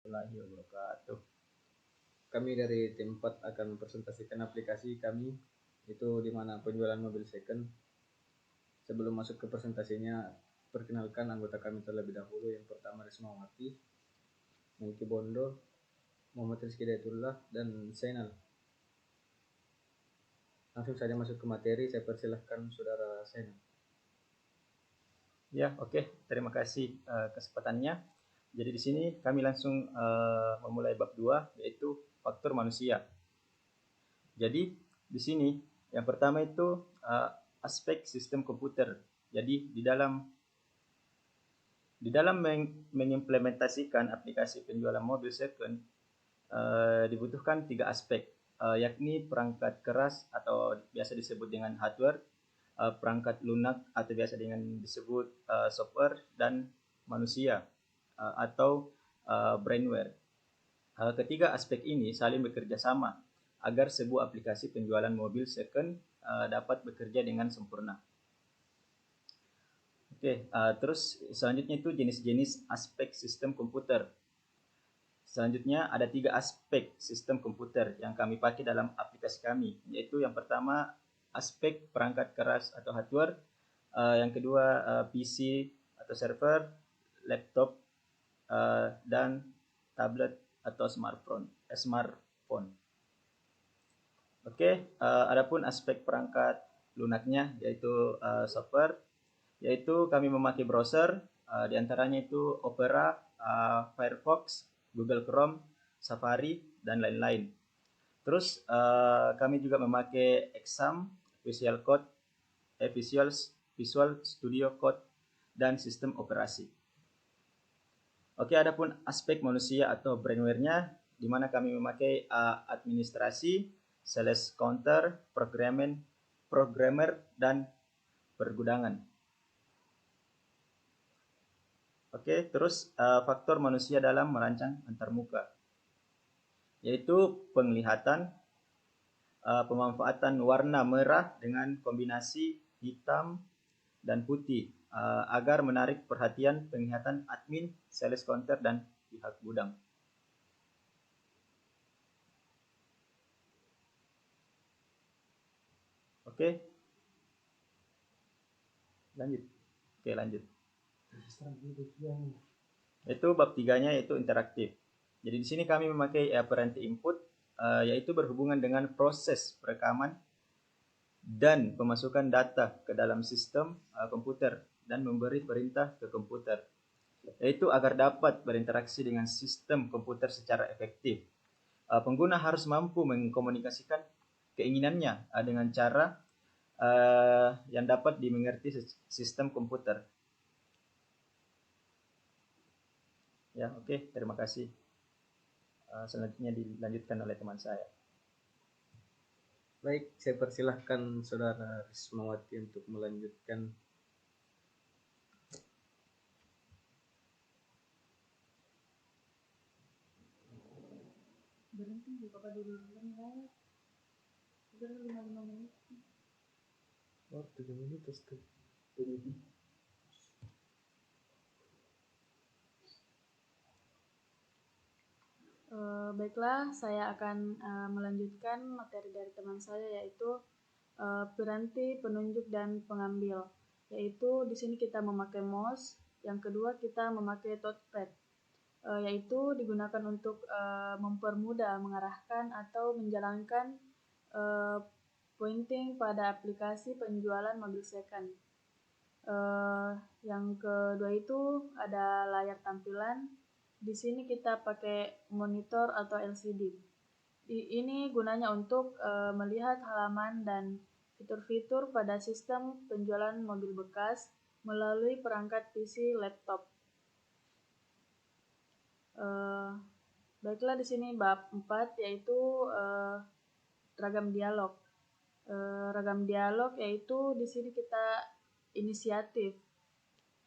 Warahmatullahi wabarakatuh. Kami dari tim 4 akan mempresentasikan aplikasi kami, itu di mana penjualan mobil second. Sebelum masuk ke presentasinya, perkenalkan anggota kami terlebih dahulu. Yang pertama Rismawati, Mengki Bondo, Muhammad Rizky Daitullah, dan Zainal. Langsung saja masuk ke materi, saya persilahkan saudara Zainal. Ya, oke. Terima kasih kesempatannya. Jadi di sini kami langsung memulai bab 2, yaitu faktor manusia. Jadi di sini yang pertama itu aspek sistem komputer. Jadi di dalam mengimplementasikan aplikasi penjualan mobil second dibutuhkan 3 aspek, yakni perangkat keras atau biasa disebut dengan hardware, perangkat lunak atau biasa dengan disebut software, dan manusia atau brainware. Ketiga aspek ini saling bekerja sama agar sebuah aplikasi penjualan mobil second dapat bekerja dengan sempurna. Oke, terus selanjutnya itu jenis-jenis aspek sistem komputer. Selanjutnya ada 3 aspek sistem komputer yang kami pakai dalam aplikasi kami, yaitu yang pertama aspek perangkat keras atau hardware, yang kedua PC atau server, laptop, dan tablet atau smartphone. Oke, adapun aspek perangkat lunaknya yaitu software, yaitu kami memakai browser, diantaranya itu Opera, Firefox, Google Chrome, Safari, dan lain-lain. Terus kami juga memakai Exam, Visual Code, Visual Studio Code, dan sistem operasi. Oke, adapun aspek manusia atau brainware-nya, di mana kami memakai administrasi, sales counter, programmer, dan pergudangan. Oke, terus faktor manusia dalam merancang antarmuka, yaitu penglihatan, pemanfaatan warna merah dengan kombinasi hitam dan putih agar menarik perhatian penglihatan admin, sales counter, dan pihak gudang. Oke, lanjut. Oke, lanjut. Itu bab 3-nya yaitu interaktif. Jadi di sini kami memakai apparent input, yaitu berhubungan dengan proses perekaman dan pemasukan data ke dalam sistem komputer dan memberi perintah ke komputer, yaitu agar dapat berinteraksi dengan sistem komputer secara efektif. Pengguna harus mampu mengkomunikasikan keinginannya dengan cara yang dapat dimengerti sistem komputer. Ya, oke, terima kasih. Selanjutnya dilanjutkan oleh teman saya. Baik, saya persilahkan saudara Rismawati untuk melanjutkan. Berhenti buka dulu live. Udah 5 menit. Oh, 7 menit terus. Baiklah, saya akan melanjutkan materi dari teman saya, yaitu piranti penunjuk dan pengambil. Yaitu di sini kita memakai mouse, yang kedua kita memakai touchpad, yaitu digunakan untuk mempermudah mengarahkan atau menjalankan pointing pada aplikasi penjualan mobil second. Yang kedua itu ada layar tampilan. Di sini kita pakai monitor atau LCD. Ini gunanya untuk melihat halaman dan fitur-fitur pada sistem penjualan mobil bekas melalui perangkat PC laptop. Baiklah, di sini bab 4 yaitu ragam dialog. Ragam dialog yaitu di sini kita inisiatif.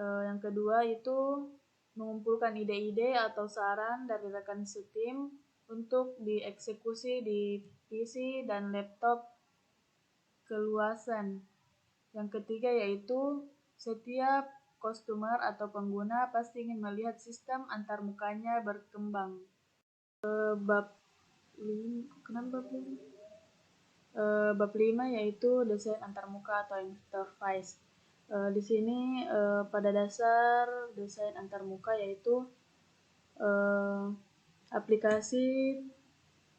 Yang kedua itu mengumpulkan ide-ide atau saran dari rekan setim untuk dieksekusi di PC dan laptop keluasan. Yang ketiga yaitu setiap customer atau pengguna pasti ingin melihat sistem antarmukanya berkembang. Bab 5 yaitu desain antarmuka atau interface. Di sini pada dasar desain antarmuka yaitu aplikasi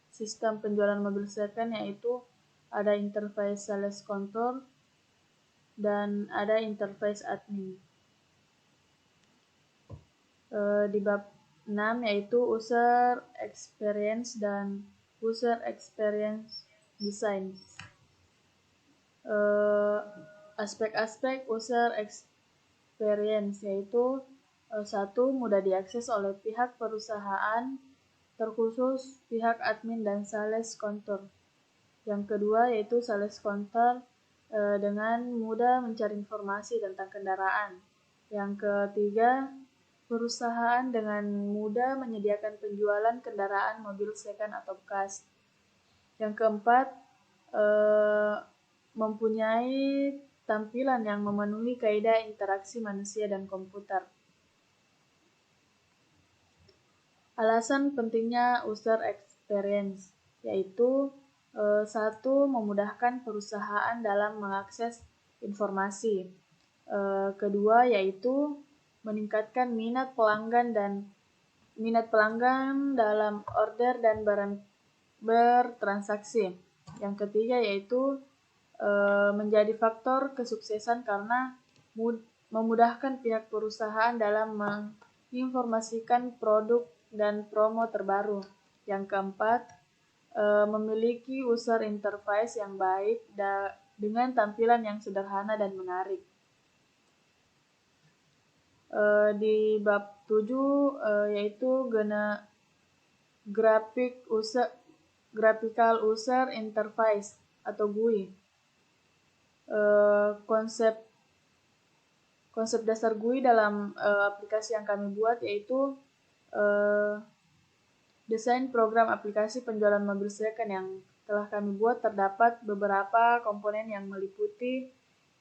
sistem penjualan mobil second, yaitu ada interface sales control dan ada interface admin. Di bab 6 yaitu user experience dan user experience design. Aspek-aspek user experience yaitu 1. Mudah diakses oleh pihak perusahaan, terkhusus pihak admin dan sales counter. Yang kedua yaitu sales counter dengan mudah mencari informasi tentang kendaraan. Yang ketiga, perusahaan dengan mudah menyediakan penjualan kendaraan mobil second atau bekas. Yang keempat, mempunyai tampilan yang memenuhi kaidah interaksi manusia dan komputer. Alasan pentingnya user experience yaitu 1. Memudahkan perusahaan dalam mengakses informasi. Kedua yaitu meningkatkan minat pelanggan dalam order dan bertransaksi. Yang ketiga yaitu menjadi faktor kesuksesan karena memudahkan pihak perusahaan dalam menginformasikan produk dan promo terbaru. Yang keempat, memiliki user interface yang baik dengan tampilan yang sederhana dan menarik. Di bab 7 yaitu graphical user interface atau GUI. Konsep dasar GUI dalam aplikasi yang kami buat yaitu desain program aplikasi penjualan mobil second yang telah kami buat. Terdapat beberapa komponen yang meliputi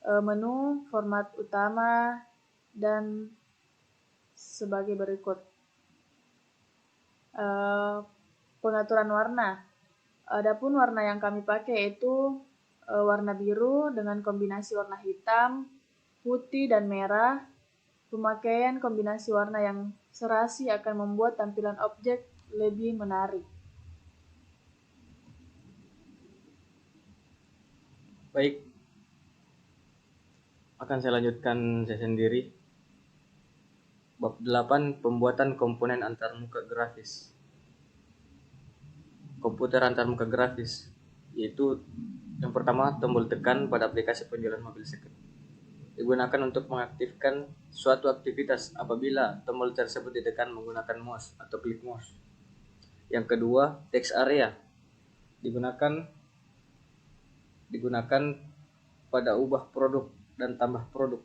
menu, format utama, dan sebagai berikut. Pengaturan warna. Adapun warna yang kami pakai yaitu warna biru dengan kombinasi warna hitam, putih, dan merah. Pemakaian kombinasi warna yang serasi akan membuat tampilan objek lebih menarik. Baik, akan saya lanjutkan saya sendiri. Bab 8, pembuatan komponen antarmuka grafis. Komputer antarmuka grafis yaitu yang pertama, tombol tekan pada aplikasi penjualan mobil second. Digunakan untuk mengaktifkan suatu aktivitas apabila tombol tersebut ditekan menggunakan mouse atau klik mouse. Yang kedua, text area digunakan pada ubah produk dan tambah produk.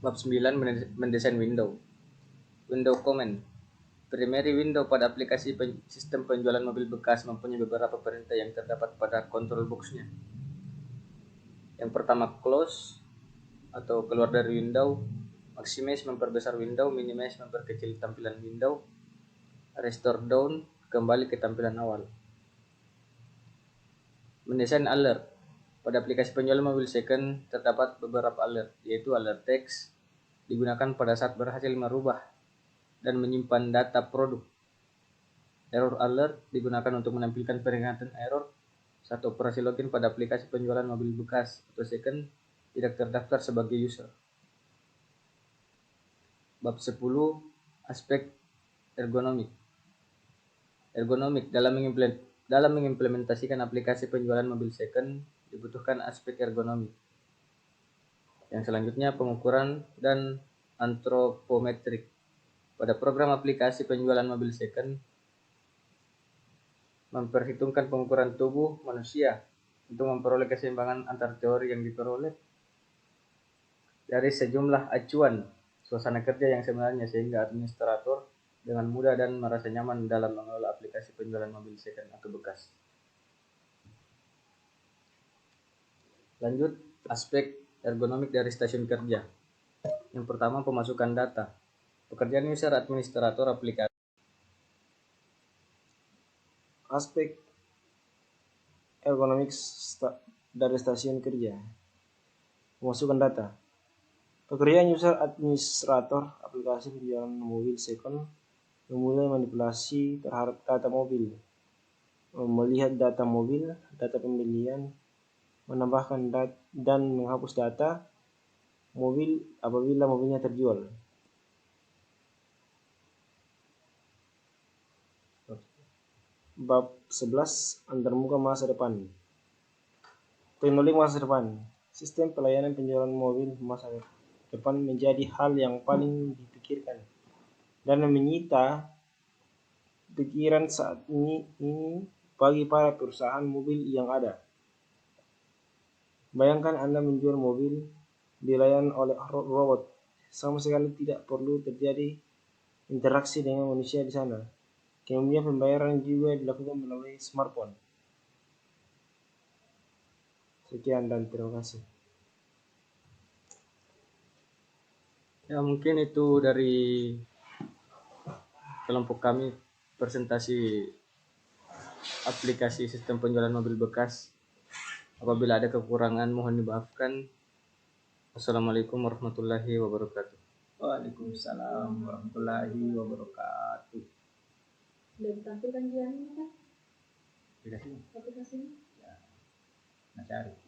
Bab 9, mendesain window. Window comment. Primary window pada aplikasi sistem penjualan mobil bekas mempunyai beberapa perintah yang terdapat pada control box-nya. Yang pertama, close atau keluar dari window, maximize memperbesar window, minimize memperkecil tampilan window, restore down kembali ke tampilan awal. Mendesain alert. Pada aplikasi penjualan mobil second terdapat beberapa alert, yaitu alert text digunakan pada saat berhasil merubah dan menyimpan data produk. Error alert digunakan untuk menampilkan peringatan error saat operasi login pada aplikasi penjualan mobil bekas atau second tidak terdaftar sebagai user. Bab 10, aspek ergonomik. Dalam mengimplementasikan aplikasi penjualan mobil second dibutuhkan aspek ergonomik. Yang selanjutnya, pengukuran dan antropometrik. Pada program aplikasi penjualan mobil second memperhitungkan pengukuran tubuh manusia untuk memperoleh keseimbangan antar teori yang diperoleh dari sejumlah acuan suasana kerja yang sebenarnya, sehingga administrator dengan mudah dan merasa nyaman dalam mengelola aplikasi penjualan mobil second atau bekas. Lanjut, aspek ergonomik dari stasiun kerja. Yang pertama, pemasukan data. Pekerjaan user administrator aplikasi. Aspek ergonomik dari stasiun kerja. Pemasukan data. Pekerjaan user administrator aplikasi penjualan mobil second memulai manipulasi terhadap data mobil, melihat data mobil, data pembelian, menambahkan dan menghapus data mobil apabila mobilnya terjual. Bab 11 Antarmuka masa depan. Teknologi masa depan. Sistem pelayanan penjualan mobil masa depan menjadi hal yang paling dipikirkan dan menyita pikiran saat ini bagi para perusahaan mobil yang ada. Bayangkan Anda menjual mobil dilayani oleh robot. Sama sekali tidak perlu terjadi interaksi dengan manusia di sana. Kemudian pembayaran juga dilakukan melalui smartphone. Sekian dan terima kasih. Ya, mungkin itu dari kelompok kami presentasi aplikasi sistem penjualan mobil bekas. Apabila ada kekurangan mohon dimaafkan. Assalamualaikum warahmatullahi wabarakatuh. Waalaikumsalam warahmatullahi wabarakatuh. Sudah ditampilkan Jian kan? Tidak sih. Aplikasinya? Nah, cari.